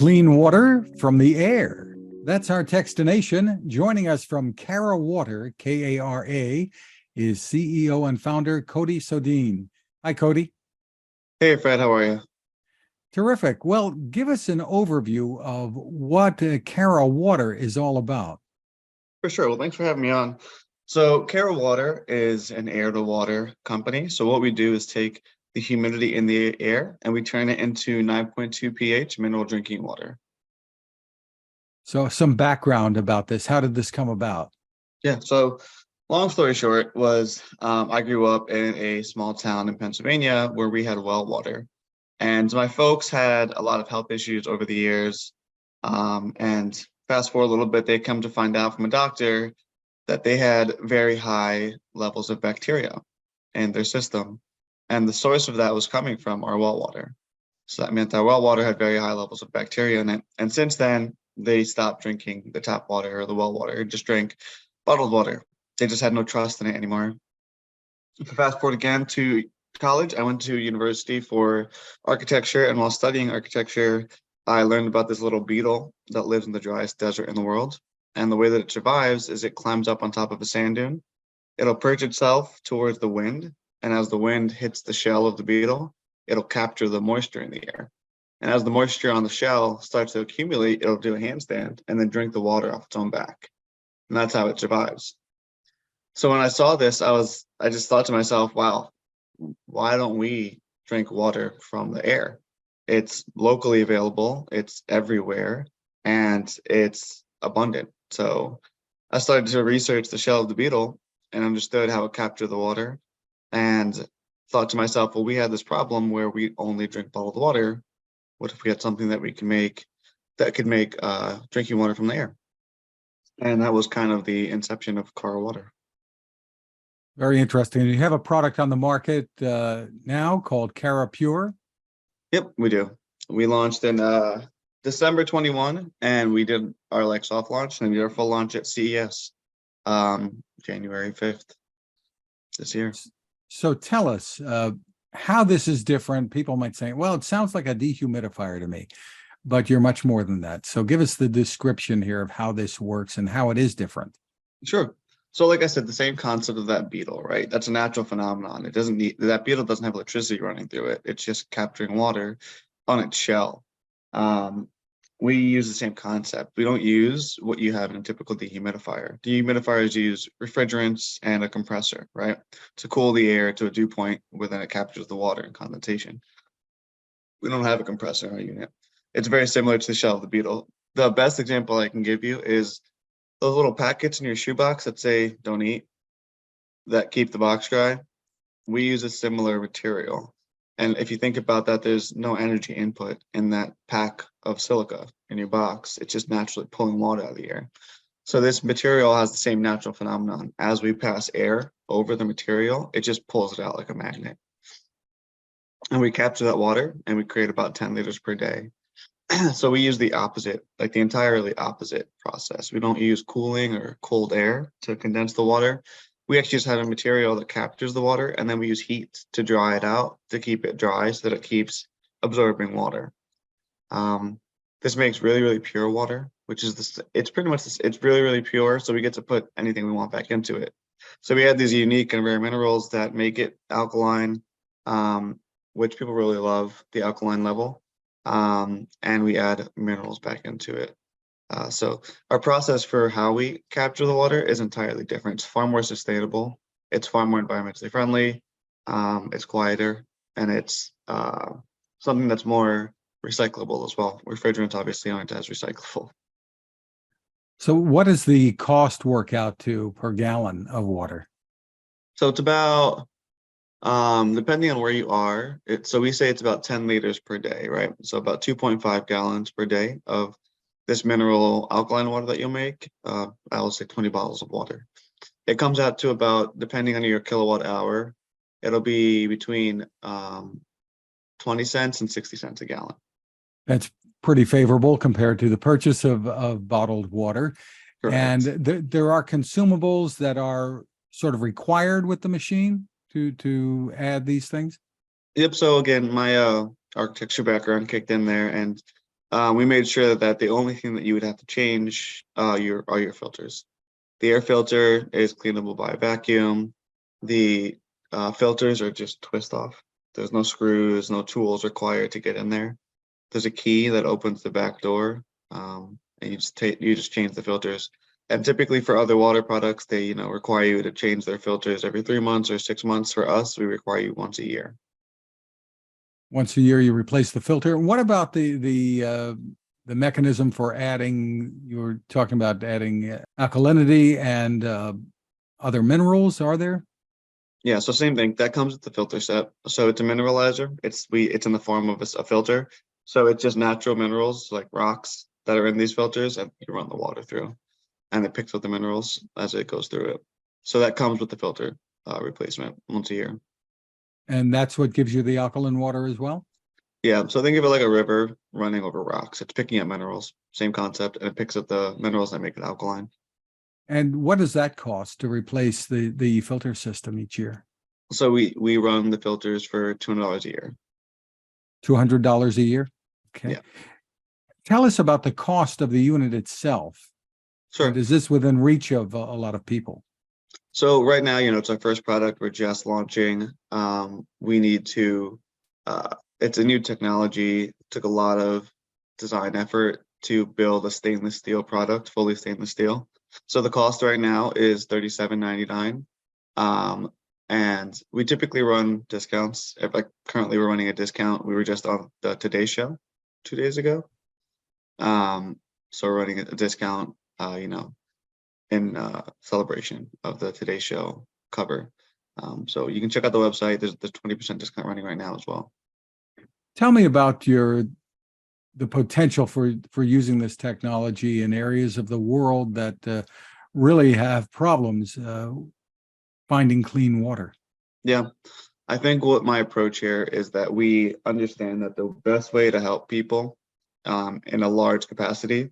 Clean water from the air. That's our Techstination. Joining us from Kara Water, K-A-R-A, is CEO and founder Cody Soodeen. Hi, Cody. Hey, Fred, how are you? Terrific. Well, give us an overview of what Kara Water is all about. For sure. Well, thanks for having me on. So Kara Water is an air-to-water company. So what we do is take the humidity in the air and we turn it into 9.2 pH mineral drinking water. So some background about this. How did this come about? Yeah, so long story short was I grew up in a small town in Pennsylvania where we had well water. And my folks had a lot of health issues over the years. And fast forward a little bit, they come to find out from a doctor that they had very high levels of bacteria in their system. And the source of that was coming from our well water. So that meant our well water had very high levels of bacteria in it. And since then, they stopped drinking the tap water or the well water and just drank bottled water. They just had no trust in it anymore. Fast forward again to college, I went to university for architecture. And while studying architecture, I learned about this little beetle that lives in the driest desert in the world. And the way that it survives is it climbs up on top of a sand dune. It'll perch itself towards the wind. And as the wind hits the shell of the beetle, it'll capture the moisture in the air. And as the moisture on the shell starts to accumulate, it'll do a handstand and then drink the water off its own back. And that's how it survives. So when I saw this, I just thought to myself, wow, why don't we drink water from the air? It's locally available, it's everywhere, and it's abundant. So I started to research the shell of the beetle and understood how it captured the water and thought to myself, well, we had this problem where we only drink bottled water. What if we had something that we can make that could make drinking water from the air? And that was kind of the inception of Kara Water. Very interesting. You have a product on the market now called Kara Pure. Yep, we do. We launched in December 21, and we did our soft launch, and we did our full launch at CES January 5th this year. So tell us how this is different. People might say, well, it sounds like a dehumidifier to me, but you're much more than that. So give us the description here of how this works and how it is different. Sure. So like I said, the same concept of that beetle, right? That's a natural phenomenon. It doesn't need, that beetle doesn't have electricity running through it. It's just capturing water on its shell. We use the same concept. We don't use what you have in a typical dehumidifier. Dehumidifiers use refrigerants and a compressor, right? To cool the air to a dew point where then it captures the water and condensation. We don't have a compressor in our unit. It's very similar to the shell of the beetle. The best example I can give you is those little packets in your shoebox that say don't eat, that keep the box dry. We use a similar material. And if you think about that, there's no energy input in that pack of silica in your box. It's just naturally pulling water out of the air. So this material has the same natural phenomenon. As we pass air over the material, it just pulls it out like a magnet. And we capture that water and we create about 10 liters per day. So we use the opposite, like the entirely opposite process. We don't use cooling or cold air to condense the water. We actually just have a material that captures the water, and then we use heat to dry it out to keep it dry so that it keeps absorbing water. This makes really, really pure water, which is it's pretty much it's really, really pure. So we get to put anything we want back into it. So we add these unique and rare minerals that make it alkaline, which people really love, the alkaline level. And we add minerals back into it. So our process for how we capture the water is entirely different. It's far more sustainable. It's far more environmentally friendly. It's quieter, and it's something that's more recyclable as well. Refrigerants obviously aren't as recyclable. So what does the cost work out to per gallon of water? So it's about, depending on where you are, so we say it's about 10 liters per day, right? So about 2.5 gallons per day of this mineral alkaline water that you'll make. I will say 20 bottles of water. It comes out to about, depending on your kilowatt hour, it'll be between 20 cents and 60 cents a gallon. That's pretty favorable compared to the purchase of bottled water. Correct. And there are consumables that are sort of required with the machine to add these things? Yep. So again, my architecture background kicked in there, and we made sure that the only thing that you would have to change are your filters. The air filter is cleanable by vacuum. The filters are just twist off. There's no screws, no tools required to get in there. There's a key that opens the back door, and you just change the filters. And typically for other water products, they require you to change their filters every 3 months or 6 months. For us, we require you once a year. Once a year, you replace the filter. What about the mechanism for adding? You were talking about adding alkalinity and other minerals. Are there? Yeah, so same thing. That comes with the filter set. So it's a mineralizer. It's in the form of a filter. So it's just natural minerals like rocks that are in these filters, and you run the water through, and it picks up the minerals as it goes through it. So that comes with the filter replacement once a year. And that's what gives you the alkaline water as well? Yeah, so think of it like a river running over rocks. It's picking up minerals, same concept, and it picks up the minerals that make it alkaline. And what does that cost to replace the filter system each year? So we run the filters for $200 a year. $200 a year? Okay. Yeah. Tell us about the cost of the unit itself. Sure. And is this within reach of a lot of people? So right now, it's our first product. We're just launching. We need to, it's a new technology. It took a lot of design effort to build a stainless steel product, fully stainless steel. So the cost right now is $37.99. And we typically run discounts. Currently we're running a discount. We were just on the Today Show 2 days ago. So we're running a discount, in celebration of the Today Show cover. So you can check out the website. There's 20% discount running right now as well. Tell me about the potential for using this technology in areas of the world that really have problems finding clean water. Yeah, I think what my approach here is that we understand that the best way to help people in a large capacity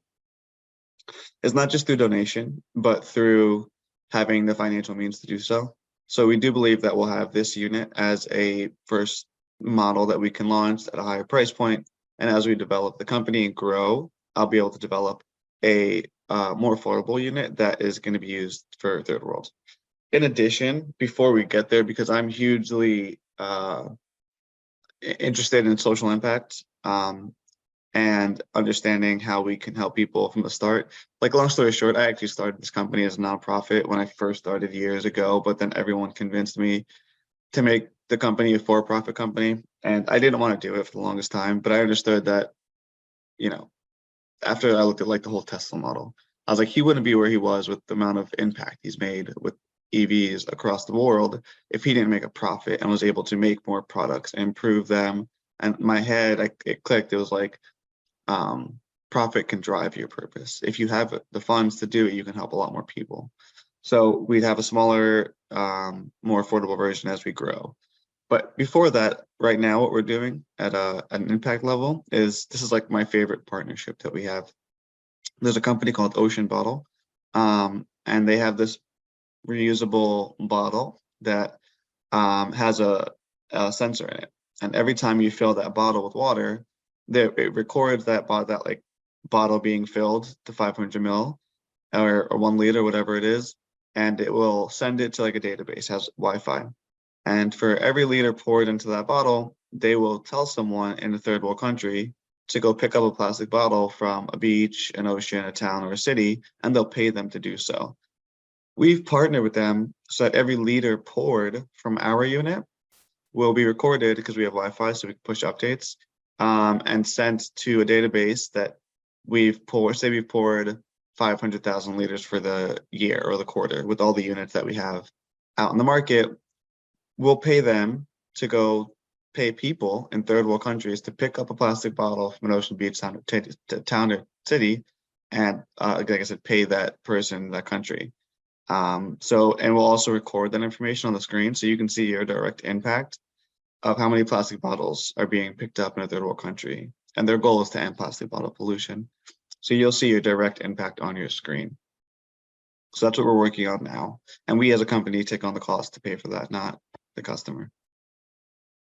is not just through donation, but through having the financial means to do so. So we do believe that we'll have this unit as a first model that we can launch at a higher price point. And as we develop the company and grow, I'll be able to develop a more affordable unit that is going to be used for third world. In addition, before we get there, because I'm hugely interested in social impact, and understanding how we can help people from the start. Like, long story short, I actually started this company as a nonprofit when I first started years ago, but then everyone convinced me to make the company a for-profit company. And I didn't want to do it for the longest time, but I understood that, after I looked at like the whole Tesla model, I was like, he wouldn't be where he was with the amount of impact he's made with EVs across the world if he didn't make a profit and was able to make more products and improve them. And in my head, it clicked. It was like, profit can drive your purpose. If you have the funds to do it, you can help a lot more people. So we'd have a smaller, more affordable version as we grow. But before that, right now, what we're doing at an impact level is, this is like my favorite partnership that we have. There's a company called Ocean Bottle, and they have this reusable bottle that has a sensor in it. And every time you fill that bottle with water, it records that bottle being filled to 500 ml or 1 liter, whatever it is, and it will send it to like a database, has Wi-Fi. And for every liter poured into that bottle, they will tell someone in a third world country to go pick up a plastic bottle from a beach, an ocean, a town, or a city, and they'll pay them to do so. We've partnered with them so that every liter poured from our unit will be recorded, because we have Wi-Fi, so we can push updates, and sent to a database that we've poured. Say we've poured 500,000 liters for the year or the quarter with all the units that we have out in the market. We'll pay them to go pay people in third world countries to pick up a plastic bottle from an ocean, beach, town or city, and like I said, pay that person in that country. And we'll also record that information on the screen so you can see your direct impact of how many plastic bottles are being picked up in a third world country. And their goal is to end plastic bottle pollution. So you'll see your direct impact on your screen. So that's what we're working on now. And we as a company take on the cost to pay for that, not the customer.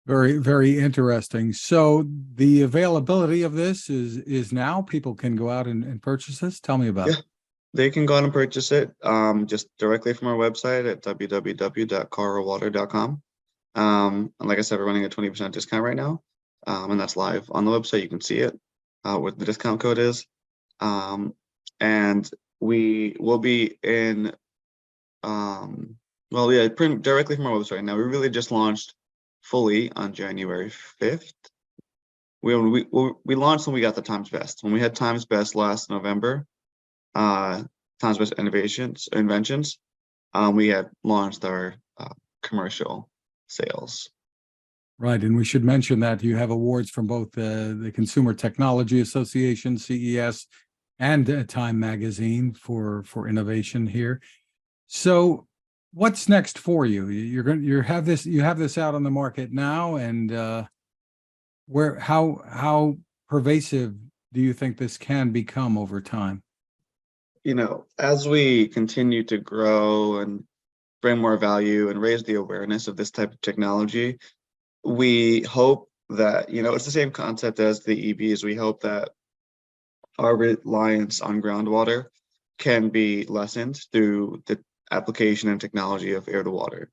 Very, very interesting. So the availability of this is now people can go out and purchase this. Tell me about Yeah, it. they can go out and purchase it just directly from our website at www.carawater.com. And like I said, we're running a 20% discount right now. And that's live on the website. You can see it, what the discount code is. And we will be in, well, yeah, print directly from our website right now. We really just launched fully on January 5th. We launched when we got the Times Best. When we had Times Best last November, Times Best inventions, we had launched our commercial sales. Right. And we should mention that you have awards from both the Consumer Technology Association, CES, and Time Magazine for innovation here. So what's next for you? You have this out on the market now, and how pervasive do you think this can become over time? You know, as we continue to grow and bring more value and raise the awareness of this type of technology, we hope that, you know, it's the same concept as the EVs. We hope that our reliance on groundwater can be lessened through the application and technology of air to water.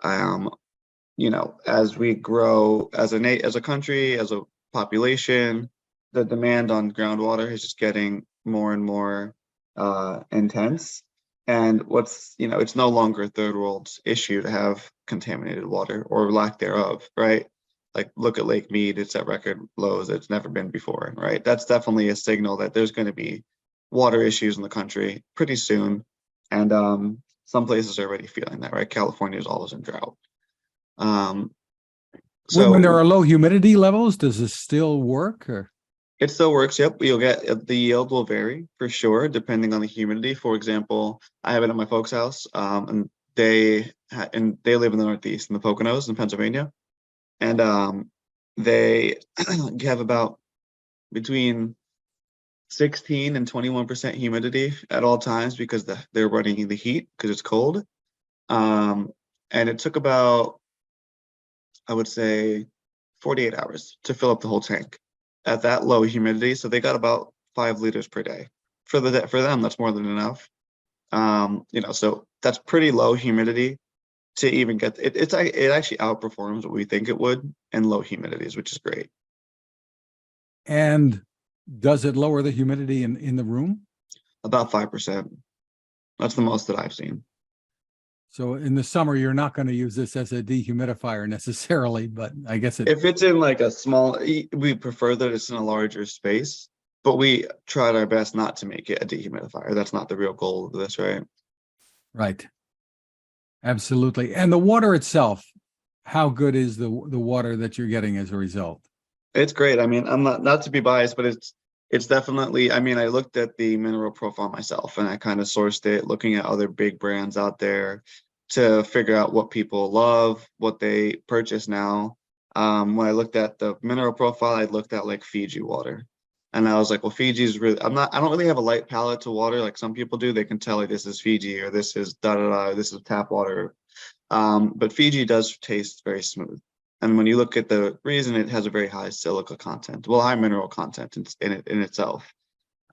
You know, as we grow as a country, as a population, the demand on groundwater is just getting more and more intense. And you know, it's no longer a third world issue to have contaminated water or lack thereof, right? Like look at Lake Mead, it's at record lows it's never been before, right? That's definitely a signal that there's going to be water issues in the country pretty soon. And some places are already feeling that, right? California is always in drought. Um, When there so are low humidity levels, does this still work? Or it still works. Yep. You'll get the yield will vary for sure, depending on the humidity. For example, I have it at my folks' house, and they live in the Northeast in the Poconos in Pennsylvania, and they have about between 16 and 21% humidity at all times because they're running the heat because it's cold. And it took about, I would say, 48 hours to fill up the whole tank at that low humidity. So they got about 5 liters per day. For them, that's more than enough. You know, so that's pretty low humidity to even get it. It actually outperforms what we think it would in low humidities, which is great. and does it lower the humidity in the room? About 5%. That's the most that I've seen. So in the summer, you're not going to use this as a dehumidifier necessarily, but I guess If it's in like a small, we prefer that it's in a larger space, but we tried our best not to make it a dehumidifier. That's not the real goal of this, right? right. Absolutely. And the water itself, how good is the water that you're getting as a result? It's great. I mean, I'm not to be biased, but it's definitely, I mean, I looked at the mineral profile myself and I kind of sourced it looking at other big brands out there to figure out what people love, what they purchase now. When I looked at the mineral profile, I looked at like Fiji water. And I was like, well, Fiji's really, I don't really have a light palate to water like some people do. They can tell like this is Fiji or this is da da da, this is tap water. But Fiji does taste very smooth. And when you look at the reason, it has a very high silica content, well, high mineral content in itself.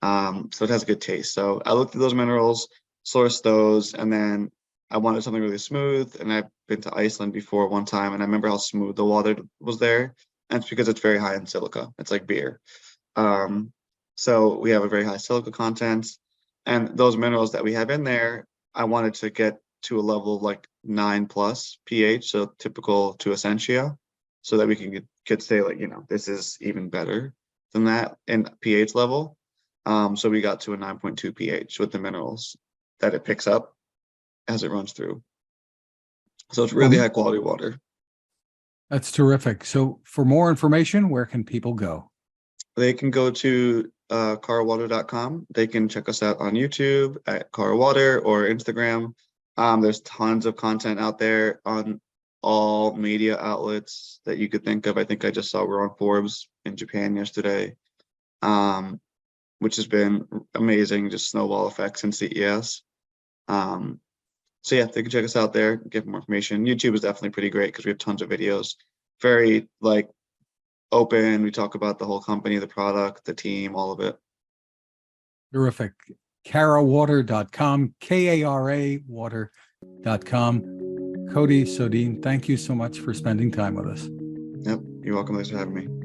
So it has a good taste. So I looked at those minerals, sourced those, and then I wanted something really smooth. And I've been to Iceland before one time, and I remember how smooth the water was there. And it's because it's very high in silica. It's like beer. So we have a very high silica content, and those minerals that we have in there, I wanted to get to a level of like 9+ pH, so typical to Essentia, so that we can get say like, you know, this is even better than that in pH level. So we got to a 9.2 pH with the minerals that it picks up as it runs through. So it's really high quality water. That's terrific. So for more information, where can people go? They can go to carawater.com. They can check us out on YouTube at Carawater or Instagram. There's tons of content out there on all media outlets that you could think of. I think I just saw we're on Forbes in Japan yesterday, which has been amazing, just snowball effects in CES. So yeah, they can check us out there, get more information. YouTube is definitely pretty great because we have tons of videos. very like open. We talk about the whole company, the product, the team, all of it. Terrific. Karawater.com, Kara water.com. Cody Soodeen, thank you so much for spending time with us. Yep. You're welcome. Thanks for having me.